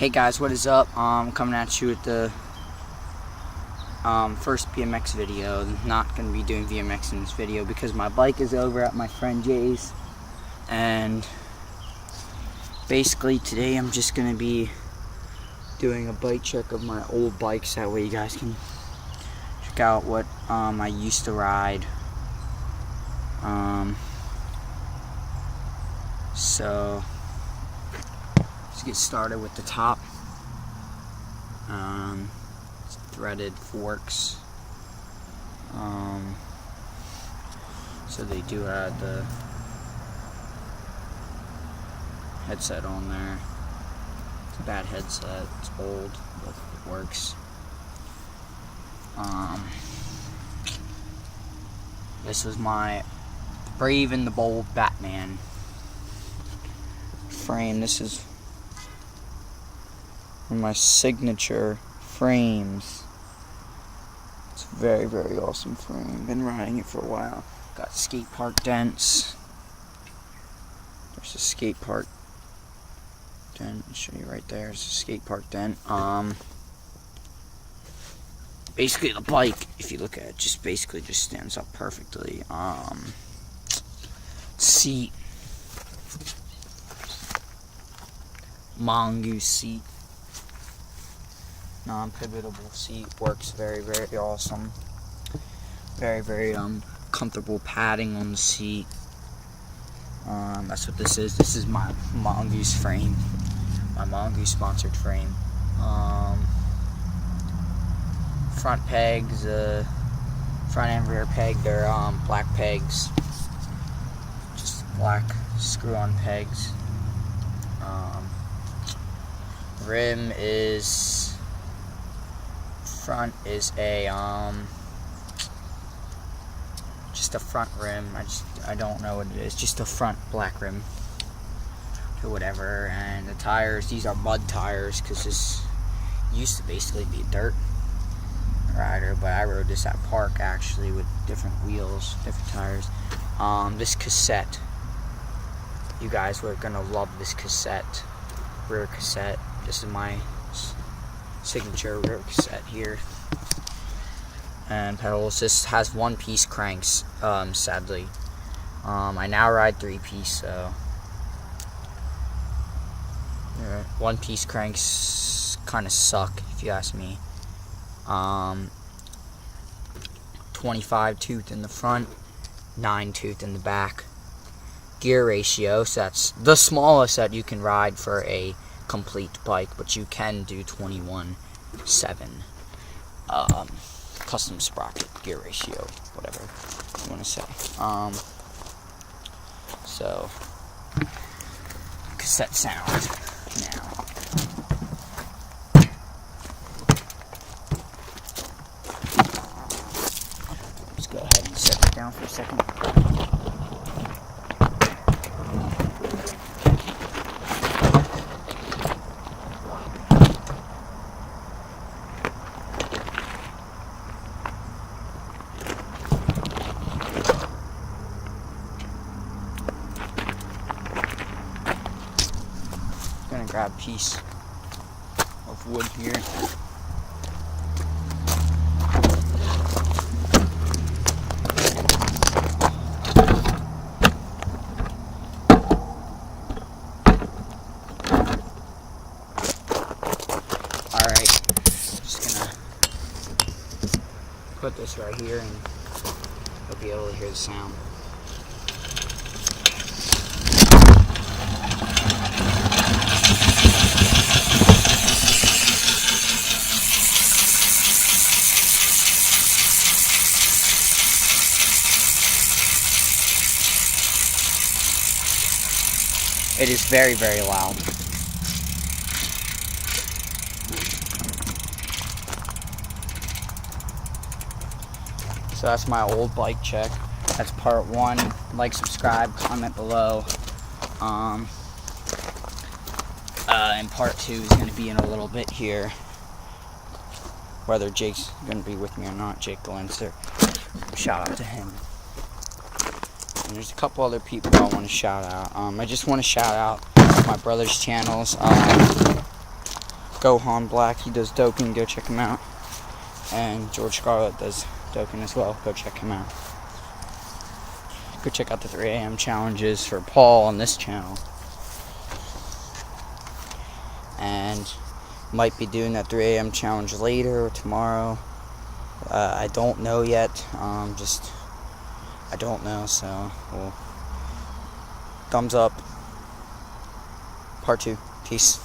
Hey guys, what is up? Coming at you with the first BMX video. Not going to be doing BMX in this video because my bike is over at my friend Jay's, and basically today I'm just going to be doing a bike check of my old bikes. That way you guys can check out what I used to ride. So let's get started with the top. Threaded forks. So they do have the headset on there. It's a bad headset. It's old, but it works. This was my Brave and the Bold Batman frame. This is one of my signature frames. It's a very, very awesome frame. Been riding it for a while. Got skate park dents. There's a skate park dent. I'll show you right there. There's a skate park dent. Basically the bike, if you look at it, just stands up perfectly. Seat. Mongoose seat. Non-pivotable seat. Works very, very awesome. Very, very comfortable padding on the seat. That's what this is. This is my Mongoose frame. My Mongoose sponsored frame. Front pegs, front and rear peg, they're black pegs. Just black screw-on pegs. Rim is, front is a just a front rim. I don't know what it is. Just a front black rim or whatever. And the tires, these are mud tires because this used to basically be a dirt rider, but I rode this at park actually with different wheels, different tires. This cassette, you guys were gonna love this cassette, rear cassette. This is my signature rear cassette here. And pedals. This has one-piece cranks, sadly. I now ride three-piece, so one-piece cranks kind of suck, if you ask me. 25 tooth in the front, 9 tooth in the back. Gear ratio, so that's the smallest that you can ride for a complete bike, but you can do 21/7. Custom sprocket gear ratio, whatever you want to say. So cassette sound now. Let's go ahead and set it down for a second. Gonna grab a piece of wood here. Alright, just gonna put this right here and you'll be able to hear the sound. It is very, very loud. So that's my old bike check. That's part 1. Like, subscribe, comment below. And part 2 is going to be in a little bit here. Whether Jake's going to be with me or not, Jake Galenster. Shout out to him. And there's a couple other people I want to shout out. I just want to shout out my brother's channels. Gohan Black, he does Dokkan, go check him out. And George Scarlett does Dokkan as well, go check him out. Go check out the 3 a.m. challenges for Paul on this channel. And might be doing that 3 a.m. challenge later or tomorrow. I don't know yet. I don't know, so thumbs up. Part 2. Peace.